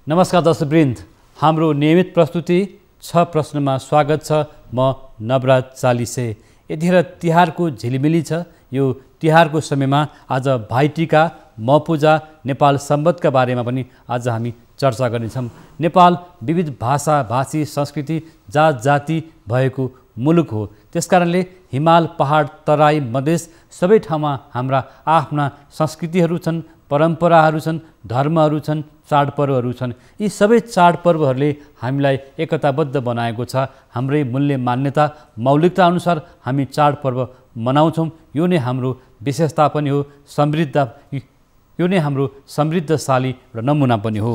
नमस्कार दर्शकवृन्द, हाम्रो नियमित प्रस्तुति 6 प्रश्नमा स्वागत छ। म नवराज चालिसे। यतिखेर तिहारको झिलिमिली छ। यो तिहारको समयमा आज भाइटिका, मपूजा, नेपाल सम्वतका बारेमा पनि आज हामी चर्चा गर्नेछौँ। नेपाल विविध भाषा, भाषी, संस्कृति, जात जाति भएको मुलुक हो। त्यसकारणले हिमाल, पहाड, तराई, मधेस सबै ठाउँमा हाम्रा आफ्ना संस्कृतिहरू छन्, परम्पराहरू छन्, धर्महरू छन्, चाडपर्वहरू छन्। यी सबै चाडपर्वहरूले हामीलाई एकताबद्ध बनाएको छ। हाम्रै मूल्य, मान्यता, मौलिकता अनुसार हामी चाडपर्व मनाउँछौँ। यो नै हाम्रो विशेषता पनि हो, यो नै हाम्रो समृद्धशाली र नमुना पनि हो।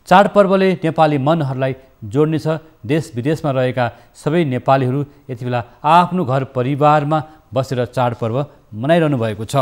चाडपर्वले नेपाली मनहरूलाई जोड्नेछ। देश विदेशमा रहेका सबै नेपालीहरू यति बेला आफ्नो घर परिवारमा बसेर चाडपर्व मनाइरहनु भएको छ।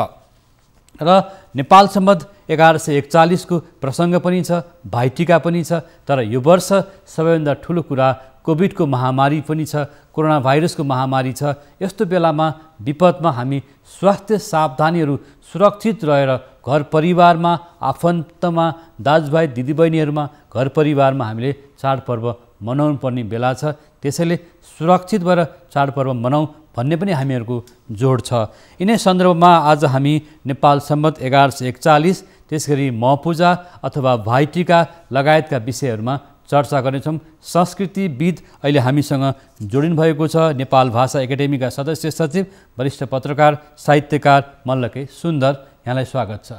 र नेपाल सम्वत 1141 को प्रसङ्ग पनि छ, भाइटिका पनि छ। तर यो वर्ष सबैभन्दा ठुलो कुरा कोभिडको महामारी पनि छ, कोरोना भाइरसको महामारी छ। यस्तो बेलामा विपदमा हामी स्वास्थ्य सावधानीहरू सुरक्षित रहेर घर परिवारमा, आफन्तमा, दाजुभाइ दिदीबहिनीहरूमा, घर परिवारमा हामीले चाडपर्व मनाउनु पर्ने बेला छ। त्यसैले सुरक्षित भएर चाडपर्व मनाउँ भन्ने पनि हामीहरूको जोड छ। यिनै सन्दर्भमा आज हामी नेपाल सम्वत 1141, त्यसगरी मपूजा अथवा भाइटिका लगायतका विषयहरूमा चर्चा गर्नेछौँ। संस्कृतिविद अहिले हामीसँग जोडिनु भएको छ नेपाल भाषा एकाडेमीका सदस्य सचिव, वरिष्ठ पत्रकार, साहित्यकार मल्लके सुन्दर। यहाँलाई स्वागत छ।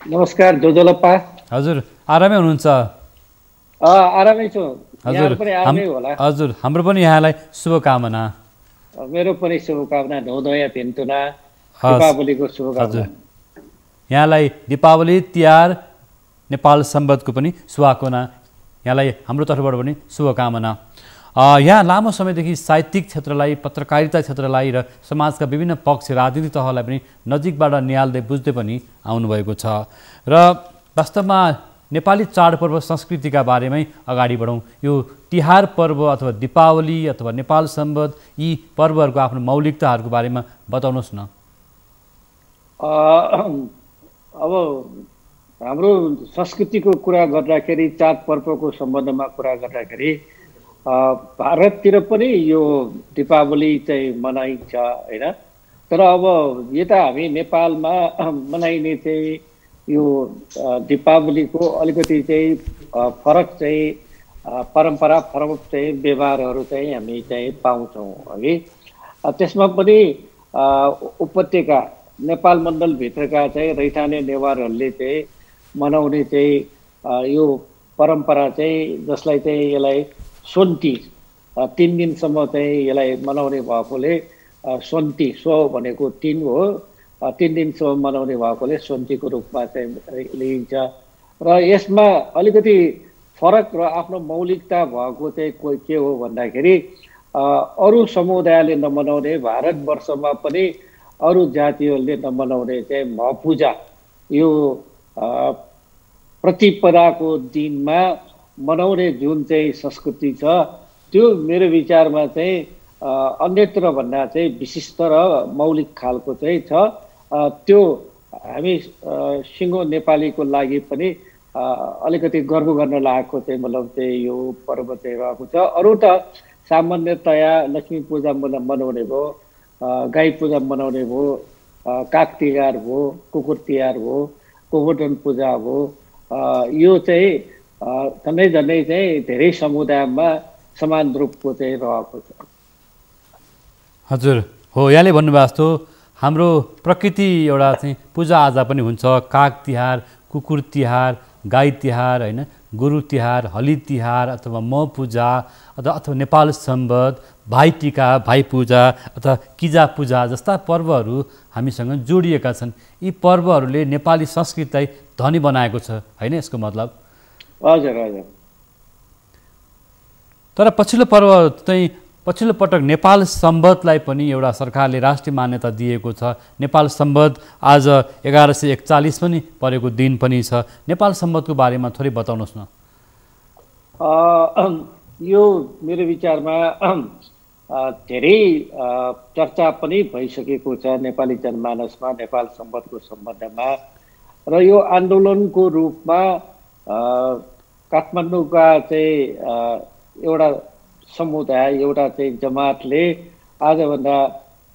नमस्कार जोजलप्पा। हजुर आरामै हुनुहुन्छ? आरामै छु। हजुर हजुर, हाम्रो पनि यहाँलाई शुभकामना। मेरो पनि शुभकामना। धौधौया भिन्तुना दीपावलीको शुभकामना। यहाँलाई दीपावली, तिहार, नेपाल सम्वतको पनि शुभकामना। यहाँलाई हाम्रो तर्फबाट पनि शुभकामना। यहाँ लामो समयदेखि साहित्यिक क्षेत्रलाई, पत्रकारिता क्षेत्रलाई र समाजका विभिन्न पक्ष, राजनीतिक तहलाई पनि नजिकबाट निहाल्दै बुझ्दै पनि आउनुभएको छ। र वास्तवमा नेपाली चाडपर्व संस्कृतिका बारेमै अगाडि बढौँ। यो तिहार पर्व अथवा दीपावली अथवा नेपाल सम्वत, यी पर्वहरूको आफ्नो मौलिकताहरूको बारेमा बताउनुहोस् न। अब हाम्रो संस्कृतिको कुरा गर्दाखेरि, चाडपर्वको सम्बन्धमा कुरा गर्दाखेरि भारततिर पनि यो दीपावली चाहिँ मनाइन्छ होइन। तर अब यता हामी नेपालमा मनाइने चाहिँ यो दीपावलीको अलिकति चाहिँ फरक चाहिँ परम्परा, फरक चाहिँ व्यवहारहरू चाहिँ हामी चाहिँ पाउँछौँ है। त्यसमा पनि उपत्यका नेपाल मण्डलभित्रका चाहिँ रैथाने नेवारहरूले चाहिँ मनाउने चाहिँ यो परम्परा चाहिँ, जसलाई चाहिँ यसलाई सोन्ती 3 दिनसम्म चाहिँ यसलाई मनाउने भएकोले सोन्ती, सो भनेको 3 हो, 3 दिनसम्म मनाउने भएकोले सोन्तीको रूपमा चाहिँ लिइन्छ। र यसमा अलिकति फरक र आफ्नो मौलिकता भएको चाहिँ के हो भन्दाखेरि अरू समुदायले नमनाउने, भारतवर्षमा पनि अरू जातिहरूले नमनाउने चाहिँ मपूजा, यो प्रतिपदाको दिनमा मनाउने जुन चाहिँ संस्कृति छ, त्यो मेरो विचारमा चाहिँ अन्यत्र भन्दा चाहिँ विशिष्ट र मौलिक खालको चाहिँ छ। त्यो हामी सिङ्गो नेपालीको लागि पनि अलिकति गर्व गर्न लागेको चाहिँ मतलब चाहिँ यो पर्व चाहिँ रहेको छ। अरू त सामान्यतया लक्ष्मी पूजा मनाउने भयो, गाई पूजा मनाउने भयो, काग तिहार भयो, कुकुर तिहार भयो, गोवर्धन पूजा भयो। यो चाहिँ झन्डै चाहिँ धेरै समुदायमा समान रूपको चाहिँ रहेको छ। हजुर हो, यहाँले भन्नुभएको जस्तो हाम्रो प्रकृति एउटा चाहिँ पूजाआजा पनि हुन्छ। काग तिहार, कुकुर तिहार, गाई तिहार होइन, गोरु तिहार, हली तिहार अथवा मपूजा अथवा नेपाल सम्वत, भाइटिका, भाइपूजा अथवा किजा पूजा जस्ता पर्वहरू हामीसँग जोडिएका छन्। यी पर्वहरूले नेपाली संस्कृतिलाई धनी बनाएको छ होइन, यसको मतलब? हजुर हजुर। तर पछिल्लो पटक नेपाल सम्वतलाई पनि एउटा सरकारले राष्ट्रिय मान्यता दिएको छ। नेपाल सम्वत आज 1141 पनि परेको दिन पनि छ। नेपाल सम्वतको बारेमा थोरै बताउनुहोस् न। यो मेरो विचारमा धेरै चर्चा पनि भइसकेको छ नेपाली जनमानसमा नेपाल सम्वतको सम्बन्धमा। र यो आन्दोलनको रूपमा काठमाडौँका चाहिँ एउटा समुदाय, एउटा चाहिँ जमातले आजभन्दा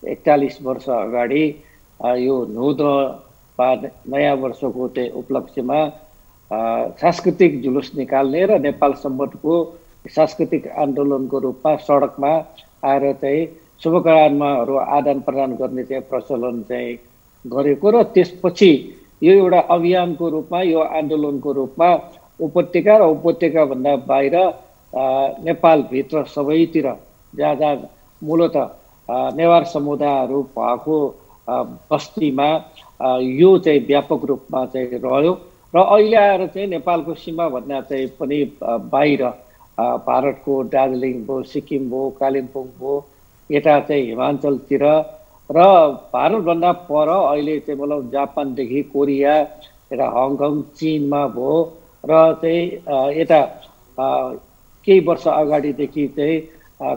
41 वर्ष अगाडि यो नौदह वा नयाँ वर्षको चाहिँ उपलक्ष्यमा सांस्कृतिक जुलुस निकाल्ने र नेपाल सम्बन्धको सांस्कृतिक आन्दोलनको रूपमा सडकमा आएर चाहिँ शुभकामनाहरू आदान प्रदान गर्ने चाहिँ प्रचलन चाहिँ गरेको र त्यसपछि यो एउटा अभियानको रूपमा, यो आन्दोलनको रूपमा उपत्यका र उपत्यकाभन्दा बाहिर नेपालभित्र सबैतिर जहाँ जहाँ मूलत नेवार समुदायहरू भएको बस्तीमा यो चाहिँ व्यापक रूपमा चाहिँ रह्यो र अहिले आएर चाहिँ नेपालको सीमाभन्दा चाहिँ पनि बाहिर भारतको दार्जिलिङ भयो, सिक्किम भयो, कालिम्पोङ भयो, यता चाहिँ हिमाञ्चलतिर र भारतभन्दा पर अहिले चाहिँ मतलब जापानदेखि कोरिया, यता हङकङ, चीनमा भयो र चाहिँ यता केही वर्ष अगाडिदेखि चाहिँ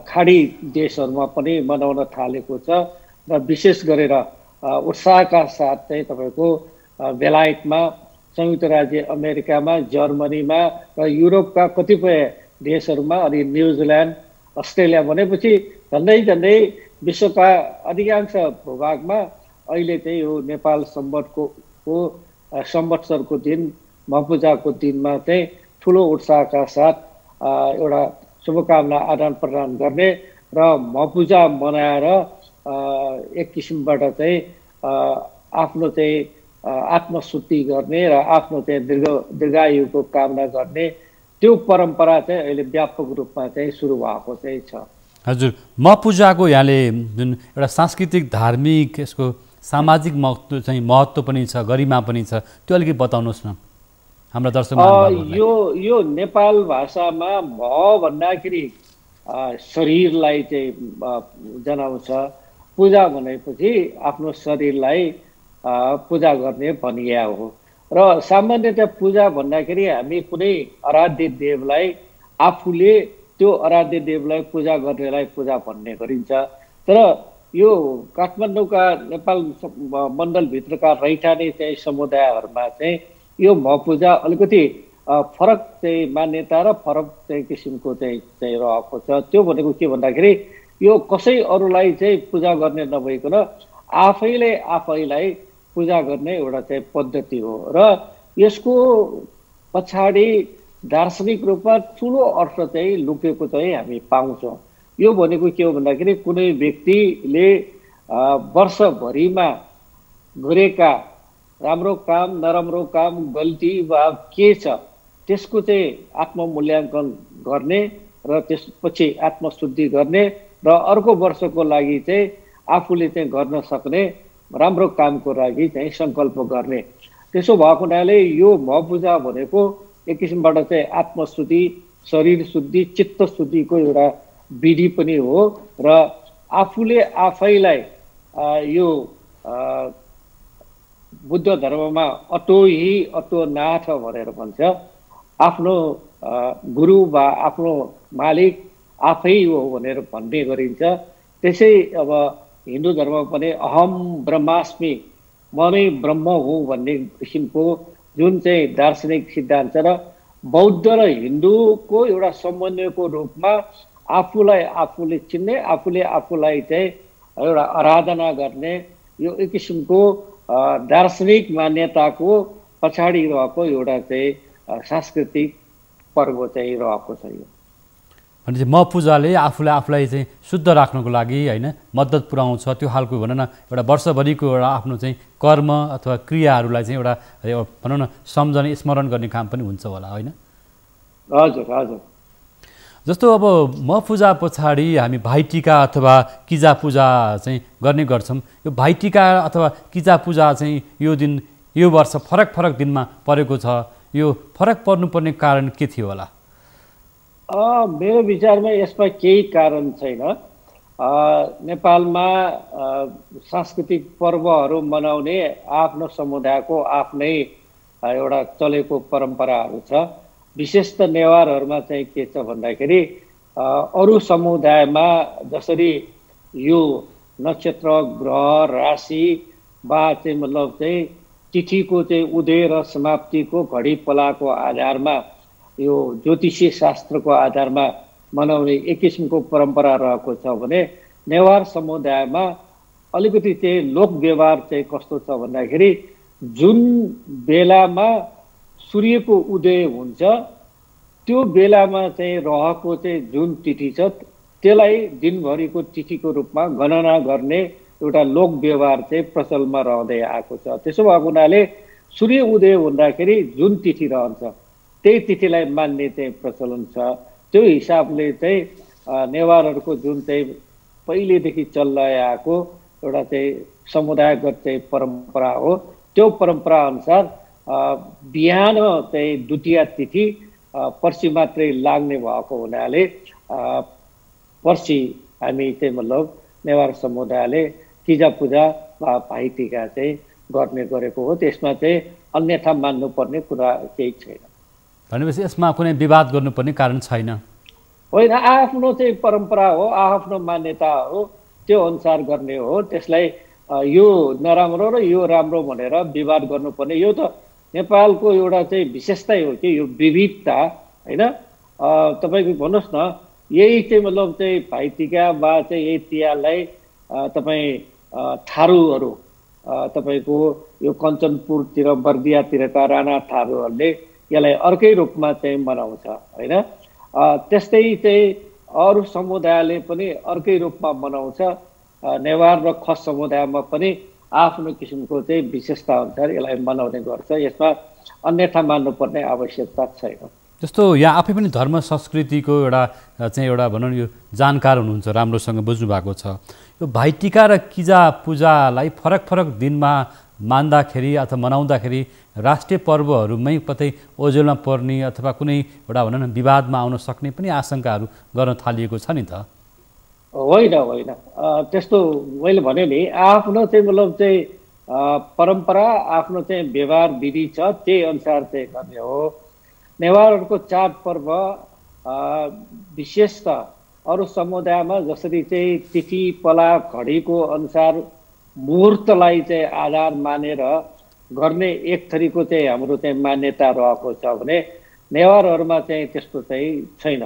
खाडी देशहरूमा पनि मनाउन थालेको छ र विशेष गरेर उत्साहका साथ चाहिँ तपाईँको बेलायतमा, संयुक्त राज्य अमेरिकामा, जर्मनीमा र युरोपका कतिपय देशहरूमा अनि न्युजिल्यान्ड, अस्ट्रेलिया भनेपछि झन्डै झन्डै विश्वका अधिकांश भूभागमा अहिले चाहिँ यो नेपाल संवत्सरको दिन, मपूजाको दिनमा चाहिँ ठुलो उत्साहका साथ एउटा शुभकामना आदान प्रदान गर्ने र मपूजा मनाएर एक किसिमबाट चाहिँ आफ्नो चाहिँ आत्मशुद्धि गर्ने र आफ्नो चाहिँ दीर्घायुको कामना गर्ने त्यो परम्परा चाहिँ अहिले व्यापक रूपमा चाहिँ सुरु भएको चाहिँ छ। हजुर, मपूजाको यहाँले जुन एउटा सांस्कृतिक, धार्मिक, यसको सामाजिक महत्त्व पनि छ, गरिमा पनि छ, त्यो अलिकति बताउनुहोस् न हाम्रा दर्शक महानुभावहरुलाई। यो नेपाल भाषामा म भन्दाखेरि शरीरलाई चाहिँ जनाउँछ। पूजा भनेपछि आफ्नो शरीरलाई पूजा गर्ने भनिया हो र सामान्यतः पूजा भन्दाखेरि हामी कुनै आराध्य देवलाई आफूले त्यो आराध्य देवलाई पूजा गर्नेलाई पूजा भन्ने गरिन्छ। तर यो काठमाडौँका नेपाल मण्डलभित्रका रैथाने चाहिँ समुदायहरूमा चाहिँ यो मपूजा अलिकति फरक चाहिँ मान्यता र फरक चाहिँ किसिमको चाहिँ रहेको छ। त्यो भनेको के भन्दाखेरि यो कसै अरूलाई चाहिँ पूजा गर्ने नभइकन आफैले आफैलाई पूजा गर्ने एउटा चाहिँ पद्धति हो र यसको पछाडि दार्शनिक रूपमा ठुलो अर्थ चाहिँ लुकेको चाहिँ हामी पाउँछौँ। यो भनेको के हो भन्दाखेरि कुनै व्यक्तिले वर्षभरिमा गरेका राम्रो काम, नराम्रो काम, गल्ती वा के छ त्यसको चाहिँ आत्ममूल्याङ्कन गर्ने र त्यसपछि आत्मशुद्धि गर्ने र अर्को वर्षको लागि चाहिँ आफूले चाहिँ गर्न सक्ने राम्रो कामको लागि चाहिँ सङ्कल्प गर्ने। त्यसो भएको हुनाले यो मपूजा भनेको एक किसिमबाट चाहिँ आत्मशुद्धि, शरीर शुद्धि, चित्त शुद्धिको एउटा विधि पनि हो र आफूले आफैलाई यो बुद्ध धर्ममा अतो हि अतो नाथ भनेर भन्छ। आफ्नो गुरु वा आफ्नो मालिक आफै हो भनेर भन्ने गरिन्छ। त्यसै अब हिन्दू धर्ममा पनि अहम ब्रह्मास्मि, म नै ब्रह्म हुँ भन्ने किसिमको जुन चाहिँ दार्शनिक सिद्धान्त र बौद्ध र हिन्दूको एउटा समन्वयको रूपमा आफूलाई आफूले चिन्ने, आफूले आफूलाई चाहिँ एउटा आराधना गर्ने यो एक किसिमको दार्शनिक मान्यताको पछाडि रहेको एउटा चाहिँ सांस्कृतिक पर्व चाहिँ रहेको छ। यो भनेपछि मपूजाले आफूलाई चाहिँ शुद्ध राख्नको लागि होइन मद्दत पुर्याउँछ। त्यो खालको भनौँ न एउटा वर्षभरिको एउटा आफ्नो चाहिँ कर्म अथवा क्रियाहरूलाई चाहिँ एउटा भनौँ न सम्झने, स्मरण गर्ने काम पनि हुन्छ होला होइन? हजुर हजुर। जस्तो अब मपूजा पछाडि हामी भाइटिका अथवा किजा पूजा चाहिँ गर्ने गर्छौँ। यो भाइटिका अथवा किजा पूजा चाहिँ यो दिन, यो वर्ष फरक फरक दिनमा परेको छ। यो फरक पर्नुपर्ने कारण के थियो होला? मेरो विचारमा यसमा केही कारण छैन। नेपालमा सांस्कृतिक पर्वहरू मनाउने आफ्नो समुदायको आफ्नै एउटा चलेको परम्पराहरू छ। विशेष त नेवारहरूमा चाहिँ के छ भन्दाखेरि अरू समुदायमा जसरी यो नक्षत्र, ग्रह, राशि वा चाहिँ मतलब चाहिँ तिथिको चाहिँ उदय र समाप्तिको घडी पलाको आधारमा यो ज्योतिषीय शास्त्रको आधारमा मनाउने एक किसिमको परम्परा रहेको छ भने नेवार समुदायमा अलिकति चाहिँ लोक व्यवहार चाहिँ कस्तो छ भन्दाखेरि जुन बेलामा सूर्यको उदय हुन्छ त्यो बेलामा चाहिँ रहेको चाहिँ जुन तिथि छ त्यसलाई दिनभरिको तिथिको रूपमा गणना गर्ने एउटा लोक व्यवहार चाहिँ प्रचलनमा रहँदै आएको छ। त्यसो भएको हुनाले सूर्य उदय हुँदाखेरि जुन तिथि रहन्छ त्यही तिथिलाई मान्ने चाहिँ प्रचलन छ। त्यो हिसाबले चाहिँ नेवारहरूको जुन चाहिँ पहिलेदेखि चल्दै आएको एउटा चाहिँ समुदायगत चाहिँ परम्परा हो, त्यो परम्परा अनुसार बिहान चाहिँ द्वितीय तिथि पर्सि मात्रै लाग्ने भएको हुनाले पर्सि हामी चाहिँ मतलब नेवार समुदायले किजा पूजा वा भाइटिका चाहिँ गर्ने गरेको हो। त्यसमा चाहिँ अन्यथा मान्नुपर्ने कुरा केही छैन। भनेपछि यसमा कुनै विवाद गर्नुपर्ने कारण छैन? होइन, आफ्नो चाहिँ परम्परा हो, आफ्नो मान्यता हो, त्यो अनुसार गर्ने हो। त्यसलाई यो नराम्रो र यो राम्रो भनेर विवाद गर्नुपर्ने, यो त नेपालको एउटा चाहिँ विशेषतै हो कि यो विविधता होइन। तपाईँको भन्नुहोस् न, यही चाहिँ मतलब चाहिँ भाइटिका वा चाहिँ यही तिहारलाई तपाईँ थारूहरू तपाईँको यो कञ्चनपुरतिर बर्दियातिरका राणा थारूहरूले यसलाई अर्कै रूपमा चाहिँ मनाउँछ होइन। त्यस्तै चाहिँ अरू समुदायले पनि अर्कै रूपमा मनाउँछ। नेवार र खस समुदायमा पनि आफ्नो किसिमको चाहिँ विशेषता अनुसार यसलाई मनाउने गर्छ। यसमा अन्यथा मान्नुपर्ने आवश्यकता छैन। जस्तो यहाँ आफै पनि धर्म संस्कृतिको एउटा भनौँ यो जानकार हुनुहुन्छ, राम्रोसँग बुझ्नु भएको छ। यो भाइटिका र किजा पूजालाई फरक फरक दिनमा मान्दाखेरि अथवा मनाउँदाखेरि राष्ट्रिय पर्वहरूमै कतै ओझेलमा पर्ने अथवा कुनै एउटा भनौँ न विवादमा आउन सक्ने पनि आशंकाहरू गर्न थालिएको छ नि त? होइन होइन, त्यस्तो मैले भने नि आफ्नो चाहिँ मतलब चाहिँ परम्परा, आफ्नो चाहिँ व्यवहार विधि छ, त्यही अनुसार चाहिँ गर्ने हो। नेवारहरूको चाडपर्व विशेष त अरू समुदायमा जसरी चाहिँ तिथि पला घडीको अनुसार मुहुर्तलाई चाहिँ आधार मानेर गर्ने एक थरीको चाहिँ हाम्रो चाहिँ मान्यता रहेको छ भने नेवारहरूमा चाहिँ त्यस्तो चाहिँ छैन।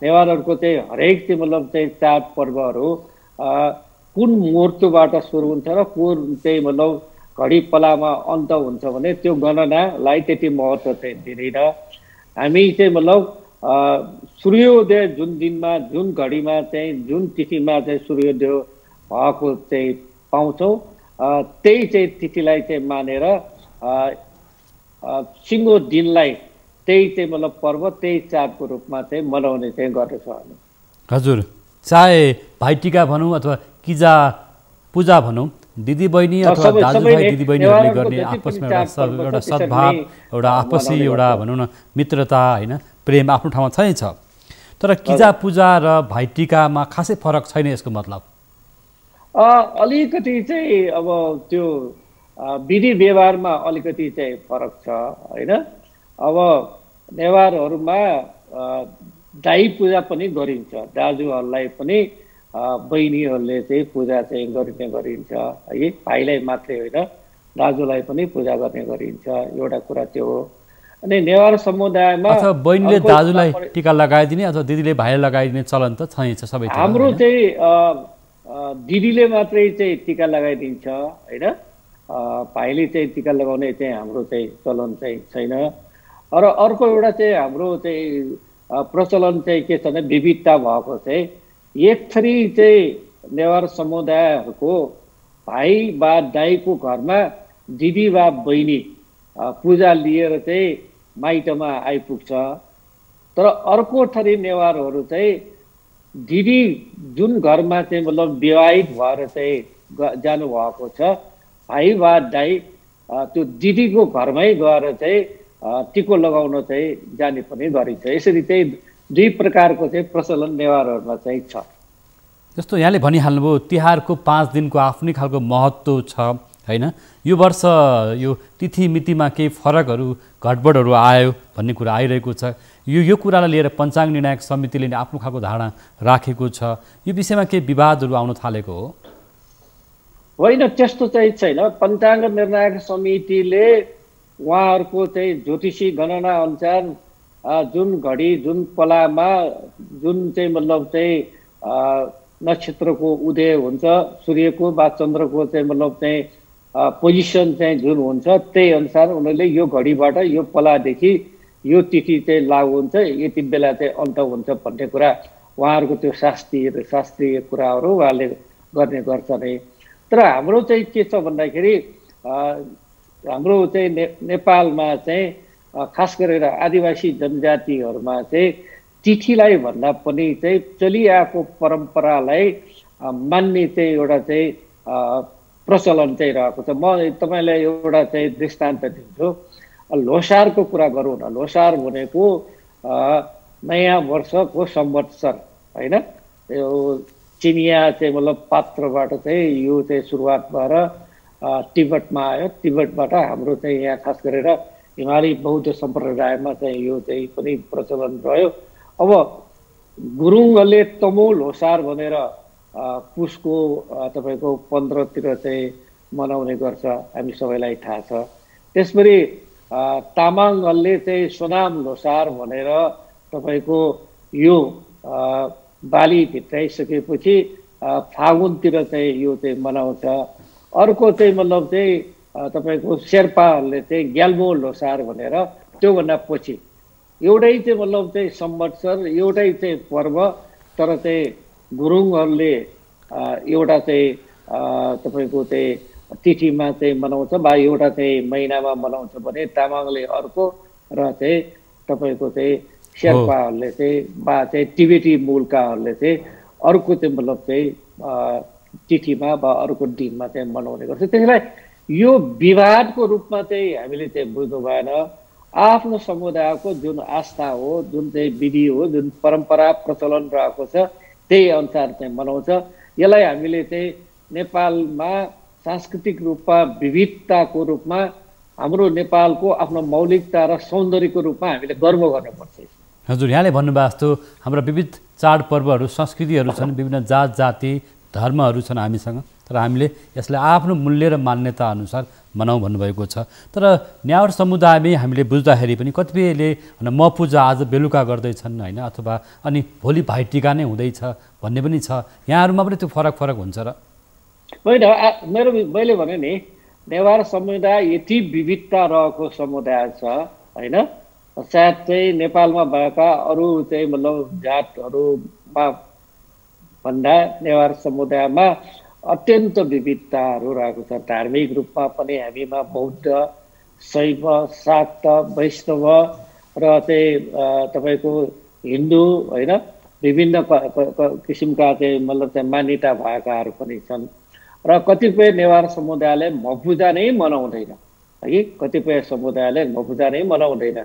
नेवारहरूको चाहिँ हरेक चाहिँ मतलब चाहिँ चाडपर्वहरू कुन मुहुर्तबाट सुरु हुन्छ र कुन चाहिँ मतलब घडी पलामा अन्त हुन्छ भने त्यो गणनालाई त्यति महत्त्व चाहिँ दिँदैन। हामी चाहिँ मतलब सूर्योदय जुन दिनमा, जुन घडीमा चाहिँ, जुन तिथिमा चाहिँ सूर्योदय भएको चाहिँ पाउँछौँ, त्यही चाहिँ तिथिलाई चाहिँ मानेर सिङ्गो दिनलाई त्यही चाहिँ मतलब पर्व, त्यही चाडको रूपमा चाहिँ मनाउने चाहिँ गर्दछौँ हामी। हजुर, चाहे भाइटिका भनौँ अथवा किजा पूजा भनौँ, दिदीबहिनी अथवा दाजुभाइ दिदीबहिनीहरूले गर्ने आपसमा एउटा सद्भाव, एउटा आपसी एउटा भनौँ न मित्रता होइन, प्रेम आफ्नो ठाउँमा छैन। तर किजा पूजा र भाइटिकामा खासै फरक छैन यसको मतलब? अलिकति चाहिँ अब त्यो विधि व्यवहारमा अलिकति चाहिँ फरक छ होइन। अब नेवारहरूमा दाई पूजा पनि गरिन्छ, दाजुहरूलाई पनि बहिनीहरूले चाहिँ पूजा चाहिँ गर्ने गरिन्छ है। भाइलाई मात्रै होइन, दाजुलाई पनि पूजा गर्ने गरिन्छ, एउटा कुरा त्यो हो। अनि नेवार समुदायमा अथवा बहिनीले दाजुलाई टिका लगाइदिने अथवा दिदीले भाइलाई लगाइदिने चलन त छैन सबै? हाम्रो चाहिँ दिदीले मात्रै चाहिँ टिका लगाइदिन्छ होइन, भाइले चाहिँ टिका लगाउने चाहिँ हाम्रो चाहिँ चलन चाहिँ छैन। र अर्को एउटा चाहिँ हाम्रो चाहिँ प्रचलन चाहिँ के छ भने विविधता भएको चाहिँ एक थरी चाहिँ नेवार समुदायहरूको भाइ वा दाइको घरमा दिदी वा बहिनी पूजा लिएर चाहिँ माइतमा आइपुग्छ। तर अर्को थरी नेवारहरू चाहिँ दिदी जुन घरमा चाहिँ मतलब विवाहित भएर चाहिँ जानुभएको छ, भाइ वा दाइ त्यो दिदीको घरमै गएर चाहिँ टिको लगाउन चाहिँ जाने पनि गरिन्छ। यसरी चाहिँ दुई प्रकारको चाहिँ प्रचलन नेवारहरूमा चाहिँ छ। जस्तो यहाँले भनिहाल्नुभयो तिहारको 5 दिनको आफ्नै खालको महत्त्व छ होइन। यो वर्ष यो तिथि मितिमा केही फरकहरू घटबडहरू आयो भन्ने कुरा आइरहेको छ। यो कुरालाई लिएर पञ्चाङ्ग निर्णायक समितिले आफ्नो खालको धारणा राखेको छ। यो विषयमा केही विवादहरू आउन थालेको हो? होइन, त्यस्तो चाहिँ छैन। पञ्चाङ्ग निर्णायक समितिले उहाँहरूको चाहिँ ज्योतिषी गणना अनुसार जुन घडी जुन पलामा जुन चाहिँ मतलब चाहिँ नक्षत्रको उदय हुन्छ, सूर्यको वा चन्द्रको चाहिँ मतलब चाहिँ पोजिसन चाहिँ जुन हुन्छ त्यही अनुसार उनीहरूले यो घडीबाट यो पलादेखि यो तिथि चाहिँ लागु हुन्छ, यति बेला चाहिँ अन्त हुन्छ भन्ने कुरा उहाँहरूको त्यो शास्त्रीय कुराहरू उहाँले गर्ने गर्छ नै। तर हाम्रो चाहिँ के छ भन्दाखेरि हाम्रो चाहिँ नेपालमा चाहिँ खास गरेर आदिवासी जनजातिहरूमा चाहिँ तिथिलाई भन्दा पनि चाहिँ चलिआएको परम्परालाई मान्ने चाहिँ एउटा चाहिँ प्रचलन चाहिँ रहेको छ। म तपाईँलाई एउटा चाहिँ दृष्टान्त दिन्छु। ल्होसारको कुरा गरौँ न। ल्होसार भनेको नयाँ वर्षको संवत्सर होइन, यो चिनिया चाहिँ मतलब पात्रबाट चाहिँ यो चाहिँ सुरुवात भएर तिब्बतमा आयो। तिब्बतबाट हाम्रो चाहिँ यहाँ खास गरेर हिमाली बौद्ध सम्प्रदायमा चाहिँ यो चाहिँ पनि प्रचलन रह्यो। अब गुरुङहरूले तमो ल्होसार भनेर पुसको तपाईँको 15 चाहिँ मनाउने गर्छ, हामी सबैलाई थाहा छ। त्यसपछि तामाङहरूले चाहिँ सोनाम ल्होसार भनेर तपाईँको यो बाली भित्राइसकेपछि फागुनतिर चाहिँ यो चाहिँ मनाउँछ। अर्को चाहिँ मतलब चाहिँ तपाईँको शेर्पाहरूले चाहिँ ग्याल्मो ल्होसार भनेर त्योभन्दा पछि एउटै चाहिँ मतलब चाहिँ संवत्सर एउटै चाहिँ पर्व, तर चाहिँ गुरुङहरूले एउटा चाहिँ तपाईँको चाहिँ तिथिमा चाहिँ मनाउँछ वा एउटा चाहिँ महिनामा मनाउँछ भने तामाङले अर्को र चाहिँ तपाईँको चाहिँ शेर्पाहरूले चाहिँ वा चाहिँ टिबेटी मूलकाहरूले चाहिँ अर्को चाहिँ मतलब चाहिँ तिथिमा वा अर्को दिनमा चाहिँ मनाउने गर्छ। त्यसलाई यो विवादको रूपमा चाहिँ हामीले चाहिँ बुझ्नु भएन। आफ्नो समुदायको जुन आस्था हो, जुन चाहिँ विधि हो, जुन परम्परा प्रचलन रहेको छ त्यही अनुसार चाहिँ मनाउँछ। यसलाई हामीले चाहिँ नेपालमा सांस्कृतिक रूपमा विविधताको रूपमा हाम्रो नेपालको आफ्नो मौलिकता र सौन्दर्यको रूपमा हामीले गर्व गर्नुपर्छ। हजुर, यहाँले भन्नुभएको जस्तो हाम्रा विविध चाडपर्वहरू संस्कृतिहरू छन्, विभिन्न जात जाति धर्महरू छन् हामीसँग, तर हामीले यसलाई आफ्नो मूल्य र मान्यता अनुसार मनाउँ भन्नुभएको छ। तर न्यावर समुदायमै हामीले बुझ्दाखेरि पनि कतिपयले म पूजा आज बेलुका गर्दैछन् होइन, अथवा अनि भोलि भाइटिका नै हुँदैछ भन्ने पनि छ। यहाँहरूमा पनि त्यो फरक हुन्छ र? होइन, मैले भने नि नेवार समुदाय यति विविधता रहेको समुदाय छ होइन, सायद चाहिँ नेपालमा भएका अरू चाहिँ मतलब जातहरूमा भन्दा नेवार समुदायमा अत्यन्त विविधताहरू रहेको छ। धार्मिक रूपमा पनि हामीमा बौद्ध, शैव, शाक्त, वैष्णव र चाहिँ तपाईँको हिन्दू होइन, विभिन्न किसिमका चाहिँ मतलब चाहिँ मान्यता भएकाहरू पनि छन्। र कतिपय नेवार समुदायले मपूजा नै मनाउँदैन है, कतिपय समुदायले मपूजा नै मनाउँदैन।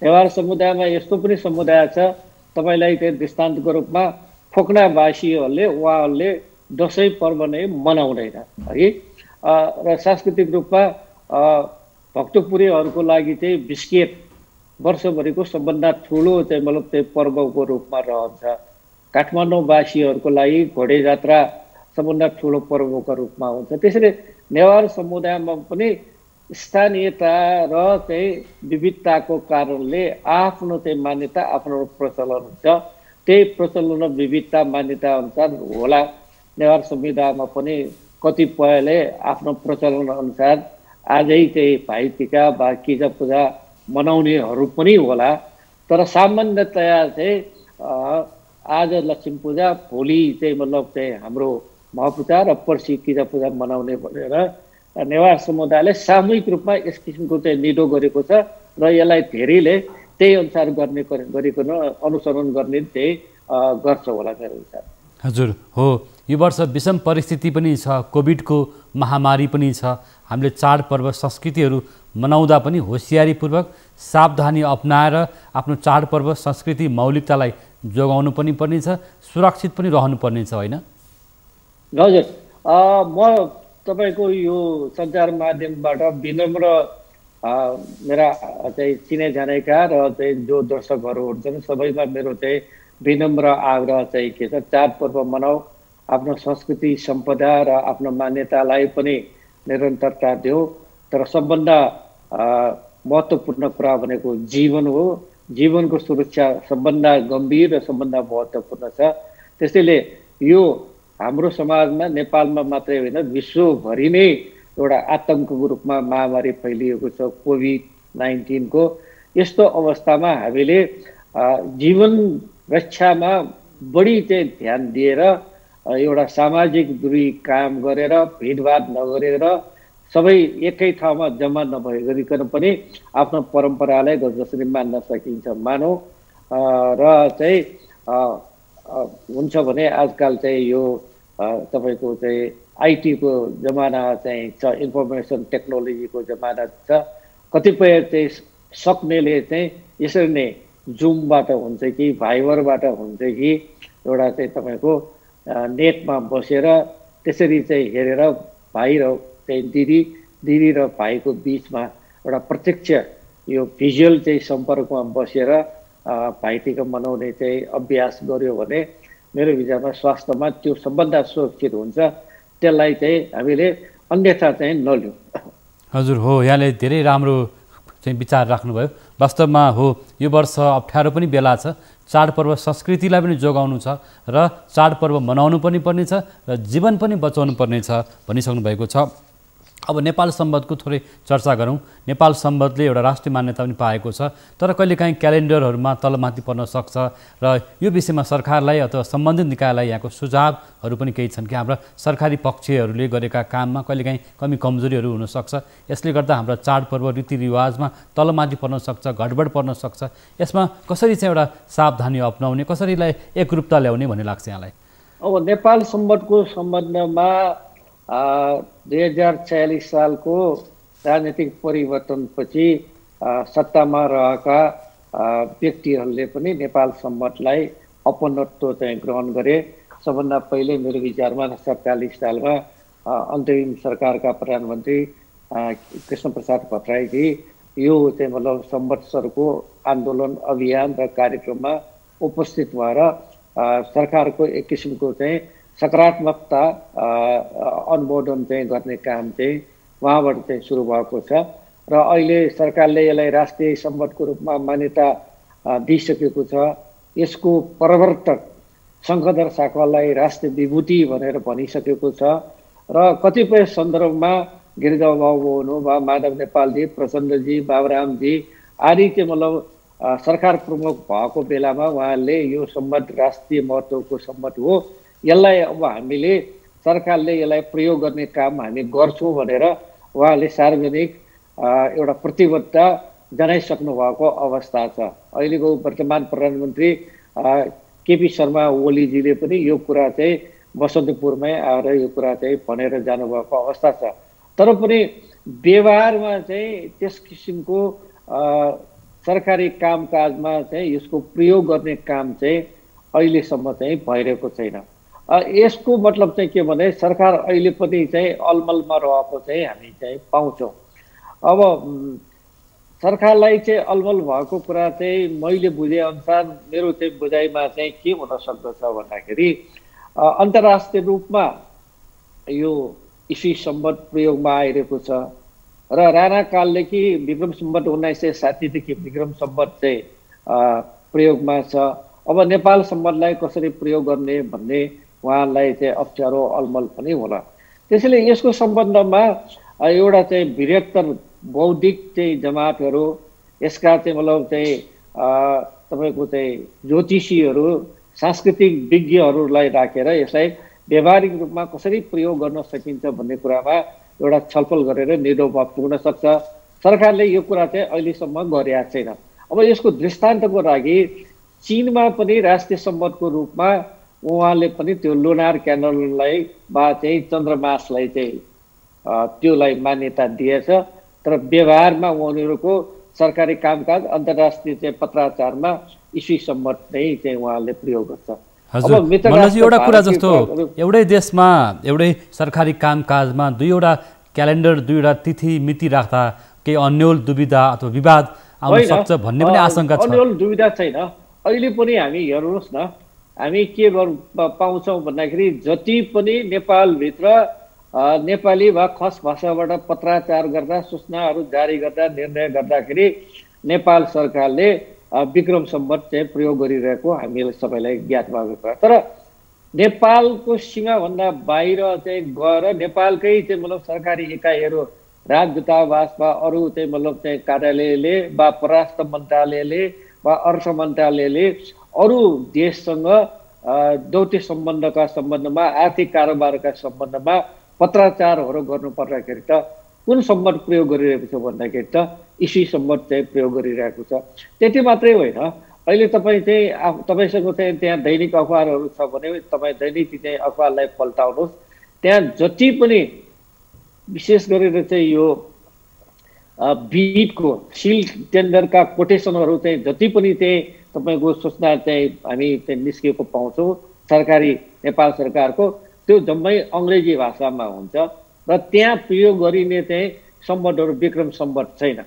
नेवार समुदायमा यस्तो पनि समुदाय छ, तपाईँलाई चाहिँ दृष्टान्तको रूपमा फोक्नावासीहरूले उहाँहरूले दसैँ पर्व नै मनाउँदैन है। र सांस्कृतिक रूपमा भक्तपुरीहरूको लागि चाहिँ बिस्केट वर्षभरिको सबभन्दा ठुलो चाहिँ मतलब चाहिँ पर्वको रूपमा रहन्छ। काठमाडौँवासीहरूको लागि घोडे जात्रा सबभन्दा ठुलो पर्वको रूपमा हुन्छ। त्यसरी नेवार समुदायमा पनि स्थानीयता र चाहिँ विविधताको कारणले आफ्नो चाहिँ मान्यता, आफ्नो प्रचलन हुन्छ। त्यही प्रचलन र विविधता मान्यता अनुसार होला नेवार समुदायमा पनि कतिपयले आफ्नो प्रचलन अनुसार आजै चाहिँ भाइटिका वा किजा पूजा मनाउनेहरू पनि होला। तर सामान्यतया चाहिँ आज लक्ष्मी पूजा, भोलि चाहिँ मतलब चाहिँ हाम्रो महापूजा र पर्सि किजा पूजा मनाउने भनेर नेवार समुदायले सामूहिक रूपमा यस किसिमको चाहिँ निडो गरेको छ र यसलाई धेरैले त्यही अनुसार गरिकन अनुसरण गर्ने चाहिँ गर्छ होला मेरो हिसाब। हजुर हो, यो वर्ष विषम परिस्थिति पनि छ, कोभिडको महामारी पनि छ। हामीले चाडपर्व संस्कृतिहरू मनाउँदा पनि होसियारीपूर्वक सावधानी अपनाएर आफ्नो चाडपर्व संस्कृति मौलिकतालाई जोगाउनु पनि पर्ने छ, सुरक्षित पनि रहनुपर्ने छ होइन? हजुर, म तपाईँको यो सञ्चार माध्यमबाट विनम्र मेरा चाहिँ चिने जानेका र चाहिँ जो दर्शकहरू हुन्छन् सबैमा मेरो चाहिँ विनम्र आग्रह चाहिँ के छ, चाडपर्व मनाऊ, आफ्नो संस्कृति सम्पदा र आफ्नो मान्यतालाई पनि निरन्तरता देऊ। तर सबभन्दा महत्त्वपूर्ण कुरा भनेको जीवन हो। जीवनको सुरक्षा सबभन्दा गम्भीर र सबभन्दा महत्त्वपूर्ण छ। त्यसैले यो हाम्रो समाजमा नेपालमा मात्रै होइन विश्वभरि नै एउटा आतङ्कको रूपमा महामारी फैलिएको छ कोभिड-19 को। यस्तो अवस्थामा हामीले जीवन रक्षामा बढी चाहिँ ध्यान दिएर एउटा सामाजिक दूरी कायम गरेर भिडभाड नगरेर सबै एकै ठाउँमा जम्मा नभइकन पनि आफ्नो परम्परालाई जसरी मान्न सकिन्छ मानौ। र चाहिँ हुन्छ भने आजकल चाहिँ यो तपाईँको चाहिँ आइटीको जमाना चाहिँ छ, इन्फर्मेसन टेक्नोलोजीको जमाना छ। कतिपय चाहिँ सक्नेले चाहिँ यसरी नै जुमबाट हुन्छ कि भाइबरबाट हुन्छ कि एउटा चाहिँ तपाईँको नेटमा बसेर त्यसरी चाहिँ हेरेर भाइ र चाहिँ दिदी र भाइको बिचमा एउटा प्रत्यक्ष यो भिजुअल चाहिँ सम्पर्कमा बसेर भाइटिका मनाउने चाहिँ अभ्यास गर्यो भने मेरो विचारमा स्वास्थ्यमा त्यो सबभन्दा सुरक्षित हुन्छ। त्यसलाई चाहिँ हामीले अन्यथा चाहिँ नलिउँ। हजुर हो, यहाँले धेरै राम्रो चाहिँ विचार राख्नुभयो। वास्तवमा हो यो वर्ष अप्ठ्यारो पनि बेला छ, चाडपर्व संस्कृतिलाई पनि जोगाउनु छ र चाडपर्व मनाउनु पनि पर्ने छ र जीवन पनि बचाउनु पर्ने छ भनिसक्नु भएको छ। अब नेपाल सम्बन्धको थोरै चर्चा गरौँ। नेपाल सम्बन्धले एउटा राष्ट्रिय मान्यता पनि पाएको छ, तर कहिलेकाहीँ क्यालेन्डरहरूमा तलमाथि पर्न सक्छ र यो विषयमा सरकारलाई अथवा सम्बन्धित निकायलाई यहाँको सुझावहरू पनि केही छन् कि हाम्रा सरकारी पक्षहरूले गरेका काममा कहिलेकाहीँ कमी कमजोरीहरू हुनसक्छ, यसले गर्दा हाम्रा चाडपर्व रीतिरिवाजमा तलमाथि पर्न सक्छ, गडबड पर्न सक्छ। यसमा कसरी चाहिँ एउटा सावधानी अपनाउने, कसरीलाई एकरूपता ल्याउने भन्ने लाग्छ यहाँलाई? अब नेपाल सम्बन्धको सम्बन्धमा 2046 सालको राजनीतिक परिवर्तनपछि सत्तामा रहेका व्यक्तिहरूले पनि नेपाल सम्बन्धलाई अपनत्व चाहिँ ग्रहण गरे। सबभन्दा पहिले मेरो विचारमा 47 सालमा अन्तरिम सरकारका प्रधानमन्त्री कृष्णप्रसाद भट्टराईजी यो चाहिँ मतलब संवत्सरको आन्दोलन अभियान र कार्यक्रममा उपस्थित भएर सरकारको एक किसिमको चाहिँ सकारात्मकता अनुमोदन चाहिँ गर्ने काम चाहिँ उहाँबाट चाहिँ सुरु भएको छ र अहिले सरकारले यसलाई राष्ट्रिय सम्पदको रूपमा मान्यता दिइसकेको छ। यसको प्रवर्तक शङ्खधर साक्वालाई राष्ट्रिय विभूति भनेर भनिसकेको छ र कतिपय सन्दर्भमा गिरिजाबाबु हुनुभयो, माधव नेपालजी, प्रचण्डजी, बाबुरामजी आदि चाहिँ मतलब सरकार प्रमुख भएको बेलामा उहाँले यो सम्बन्ध राष्ट्रिय महत्त्वको सम्बन्ध हो, यसलाई अब हामीले सरकारले यसलाई प्रयोग गर्ने काम हामी गर्छौँ भनेर उहाँले सार्वजनिक एउटा प्रतिबद्धता जनाइसक्नु भएको अवस्था छ। अहिलेको वर्तमान प्रधानमन्त्री केपी शर्मा ओलीजीले पनि यो कुरा चाहिँ बसन्तपुरमै आएर यो कुरा चाहिँ भनेर जानुभएको अवस्था छ। तर पनि व्यवहारमा चाहिँ त्यस किसिमको सरकारी कामकाजमा चाहिँ यसको प्रयोग गर्ने काम चाहिँ अहिलेसम्म चाहिँ भइरहेको छैन। यसको मतलब चाहिँ के भने सरकार अहिले पनि चाहिँ अलमलमा रहेको चाहिँ हामी चाहिँ पाउँछौँ। अब सरकारलाई चाहिँ अलमल भएको कुरा चाहिँ मैले बुझेअनुसार मेरो चाहिँ बुझाइमा चाहिँ के हुन सक्दछ भन्दाखेरि अन्तर्राष्ट्रिय रूपमा यो इस्वी सम्वत प्रयोगमा आइरहेको छ र राणाकालदेखि विक्रम सम्वत 1960 देखि विक्रम सम्वत चाहिँ प्रयोगमा छ। अब नेपाल सम्बन्धलाई कसरी प्रयोग गर्ने भन्ने उहाँलाई चाहिँ अप्ठ्यारो अलमल पनि होला। त्यसैले यसको सम्बन्धमा एउटा चाहिँ बृहत्तर बौद्धिक चाहिँ जमातहरू, यसका चाहिँ मतलब चाहिँ तपाईँको चाहिँ ज्योतिषीहरू, सांस्कृतिक विज्ञहरूलाई राखेर यसलाई व्यावहारिक रूपमा कसरी प्रयोग गर्न सकिन्छ भन्ने कुरामा एउटा छलफल गरेर निर्णय पुग्न सक्छ। सरकारले यो कुरा चाहिँ अहिलेसम्म गरेको छैन। अब यसको दृष्टान्तको लागि चीनमा पनि राष्ट्रिय सम्पदको रूपमा उहाँले पनि त्यो लुनार क्यालेन्डरलाई वा चाहिँ चन्द्रमासलाई चाहिँ त्योलाई मान्यता दिएछ, तर व्यवहारमा उनीहरूको सरकारी कामकाज अन्तर्राष्ट्रिय चाहिँ पत्राचारमा इस्वी सम्वत नै चाहिँ उहाँले प्रयोग गर्छ। हजुर मनोजी, एउटा कुरा जस्तो एउटै देशमा एउटै सरकारी कामकाजमा दुईवटा क्यालेन्डर, दुईवटा तिथि मिति राख्दा केही अन्यल दुविधा अथवा विवाद आउन सक्छ भन्ने पनि आशंका छ। अन्यल दुविधा छैन। अहिले पनि हामी हेर्नुहोस् न, हामी के पाउँछौँ भन्दाखेरि जति पनि नेपालभित्र नेपाली वा खस भाषाबाट पत्राचार गर्दा, सूचनाहरू जारी गर्दा, निर्णय गर्दाखेरि नेपाल सरकारले विक्रम सम्वत चाहिँ प्रयोग गरिरहेको हामीलाई सबैलाई ज्ञात भएको कुरा। तर नेपालको सीमाभन्दा बाहिर चाहिँ गएर नेपालकै चाहिँ मतलब सरकारी इकाइहरू राजदूतावास वा अरू चाहिँ मतलब चाहिँ कार्यालयले वा परराष्ट्र मन्त्रालयले वा अर्थ मन्त्रालयले अरू देशसँग दौत्य सम्बन्धका सम्बन्धमा आर्थिक कारोबारका सम्बन्धमा पत्राचारहरू गर्नु पर्दाखेरि त कुन सम्बन्ध प्रयोग गरिरहेको छ भन्दाखेरि त इसी सम्बन्ध चाहिँ प्रयोग गरिरहेको छ। त्यति मात्रै होइन, अहिले तपाईँ चाहिँ तपाईँसँग चाहिँ त्यहाँ दैनिक अखबारहरू छ भने तपाईँ दैनिक चाहिँ अखबारलाई पल्टाउनुहोस्, त्यहाँ जति पनि विशेष गरेर चाहिँ यो बिडको सिल टेन्डरका कोटेसनहरू चाहिँ जति पनि चाहिँ तपाईँको सूचना चाहिँ हामी चाहिँ निस्किएको पाउँछौँ सरकारी नेपाल सरकारको, त्यो जम्मै अङ्ग्रेजी भाषामा हुन्छ र त्यहाँ प्रयोग गरिने चाहिँ सम्बन्धहरू विक्रम सम्बन्ध छैन,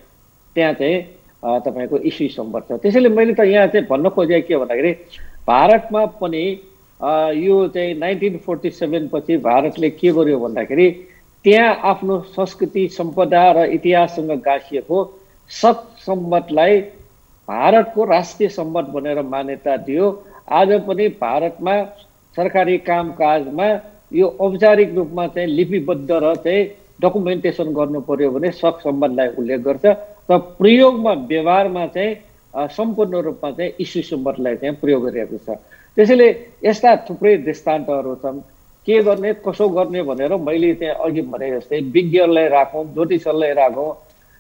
त्यहाँ चाहिँ तपाईँको इस्वी सम्बन्ध छ। त्यसैले मैले त यहाँ चाहिँ भन्न खोजेको के भन्दाखेरि भारतमा पनि यो चाहिँ 1947 पछि भारतले के गर्यो भन्दाखेरि त्यहाँ आफ्नो संस्कृति सम्पदा र इतिहाससँग गाँसिएको सत सम्बन्धलाई भारतको राष्ट्रिय सम्बन्ध भनेर मान्यता दियो। आज पनि भारतमा सरकारी कामकाजमा यो औपचारिक रूपमा चाहिँ लिपिबद्ध र चाहिँ डकुमेन्टेसन गर्नु पर्यो भने सक सम्बन्धलाई उल्लेख गर्छ र प्रयोगमा व्यवहारमा चाहिँ सम्पूर्ण रूपमा चाहिँ इस्वी सम्बन्धलाई चाहिँ प्रयोग गरिएको छ। त्यसैले यस्ता थुप्रै दृष्टान्तहरू छन्। के गर्ने कसो गर्ने भनेर मैले चाहिँ अघि भने जस्तै विज्ञहरूलाई राखौँ, ज्योतिषहरूलाई राखौँ,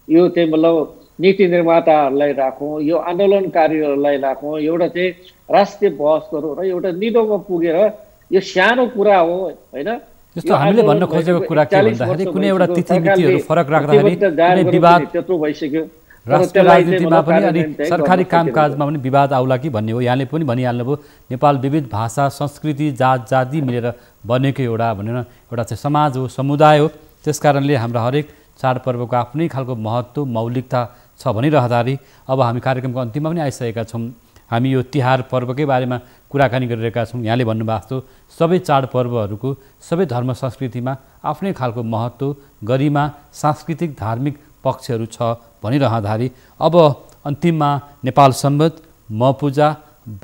यो चाहिँ मतलब नीति निर्माताहरूलाई राखौँ, यो आन्दोलनकारीहरूलाई राखौँ, एउटा चाहिँ राष्ट्रिय बहस गरौँ र एउटा निदोमा पुगेर यो सानो कुरा हो होइन। जस्तो हामीले भन्न खोजेको कुरा के भन्दाखेरि कुनै एउटा तिथि मितिहरू फरक राख्दाखेरि कुनै विवाद त्यत्रो भइसक्यो, राष्ट्रिय राजनीतिमा पनि अनि सरकारी कामकाजमा पनि विवाद आउला कि भन्ने हो। यहाँले पनि भनिहाल्नुभयो नेपाल विविध भाषा संस्कृति जात जाति मिलेर बनेको एउटा भनेर एउटा चाहिँ समाज हो, समुदाय हो। त्यसकारणले हाम्रा हरेक चाडपर्वको आफ्नै खालको महत्त्व मौलिकता छ भनिरहँदाखेरि अब हामी कार्यक्रमको अन्तिममा पनि आइसकेका छौँ। हामी यो तिहार पर्वकै बारेमा कुराकानी गरिरहेका छौँ। यहाँले भन्नुभएको जस्तो सबै चाडपर्वहरूको सबै धर्म संस्कृतिमा आफ्नै खालको महत्त्व गरिमा सांस्कृतिक धार्मिक पक्षहरू छ भनिरहँदाखेरि अब अन्तिममा नेपाल सम्वत मपूजा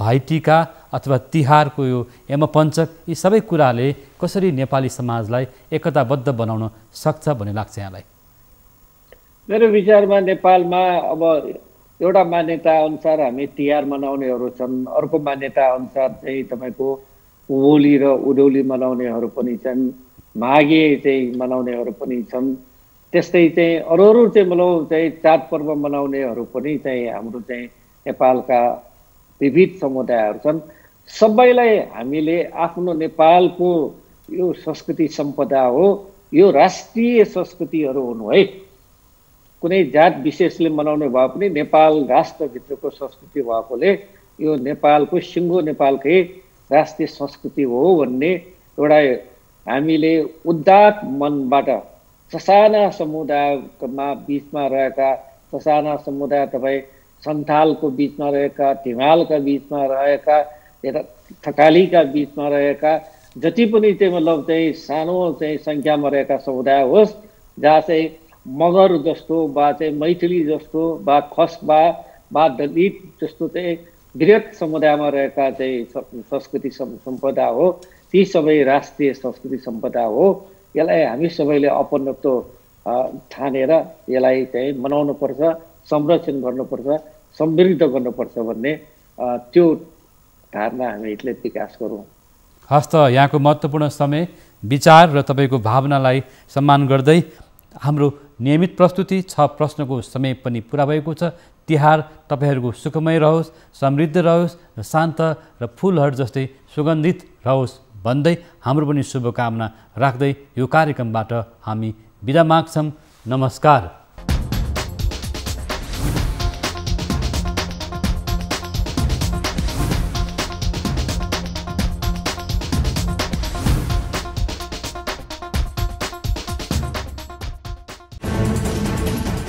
भाइटिका अथवा तिहारको यो यमपञ्चक यी सबै कुराले कसरी नेपाली समाजलाई एकताबद्ध बनाउन सक्छ भन्ने लाग्छ यहाँलाई? मेरो विचारमा नेपालमा अब एउटा मान्यता अनुसार हामी तिहार मनाउनेहरू छन्, अर्को मान्यता अनुसार चाहिँ तपाईँको होली र उधौली मनाउनेहरू पनि छन्, माघे चाहिँ मनाउनेहरू पनि छन्, त्यस्तै चाहिँ अरू चाहिँ मतलब चाहिँ चाडपर्व मनाउनेहरू पनि चाहिँ हाम्रो चाहिँ नेपालका विविध समुदायहरू छन्। सबैलाई हामीले आफ्नो नेपालको यो संस्कृति सम्पदा हो, यो राष्ट्रिय संस्कृतिहरू हुनु है। कुनै जात विशेषले मनाउने भए पनि नेपाल राष्ट्रभित्रको संस्कृति भएकोले यो नेपालको सिङ्गो नेपालकै राष्ट्रिय संस्कृति हो भन्ने एउटा हामीले उदात्त मनबाट ससाना समुदायमा बिचमा रहेका ससाना समुदाय तपाईँ सन्थालको बिचमा रहेका, ढिमालका बिचमा रहेका, यता थकालीका बिचमा रहेका जति पनि चाहिँ मतलब चाहिँ सानो चाहिँ सङ्ख्यामा रहेका समुदाय होस्, जहाँ चाहिँ मगर जस्तो वा चाहिँ मैथिली जस्तो वा खसबा वा दलित जस्तो चाहिँ वृहत समुदायमा रहेका चाहिँ संस्कृति सम्पदा हो, ती सबै राष्ट्रिय संस्कृति सम्पदा हो। यसलाई हामी सबैले अपनत्व ठानेर यसलाई चाहिँ मनाउनुपर्छ, संरक्षण गर्नुपर्छ, समृद्ध गर्नुपर्छ भन्ने त्यो धारणा हामीले विकास गरौँ। हस्त यहाँको महत्त्वपूर्ण समय विचार र तपाईँको भावनालाई सम्मान गर्दै हाम्रो नियमित प्रस्तुति 6 प्रश्नको समय पनि पुरा भएको छ। तिहार तपाईँहरूको सुखमय रहोस्, समृद्ध रहोस् र शान्त र फुलहरू जस्तै सुगन्धित रहोस् भन्दै हाम्रो पनि शुभकामना राख्दै यो कार्यक्रमबाट हामी बिदा माग्छौँ। नमस्कार।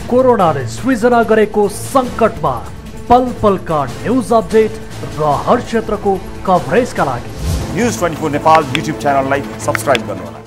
कोरोनाले सृजना गरेको सङ्कटमा पल पलका न्युज अपडेट र हर क्षेत्रको कभरेजका लागि न्युज 24 नेपाल युट्युब च्यानललाई सब्स्क्राइब गर्नुहोला।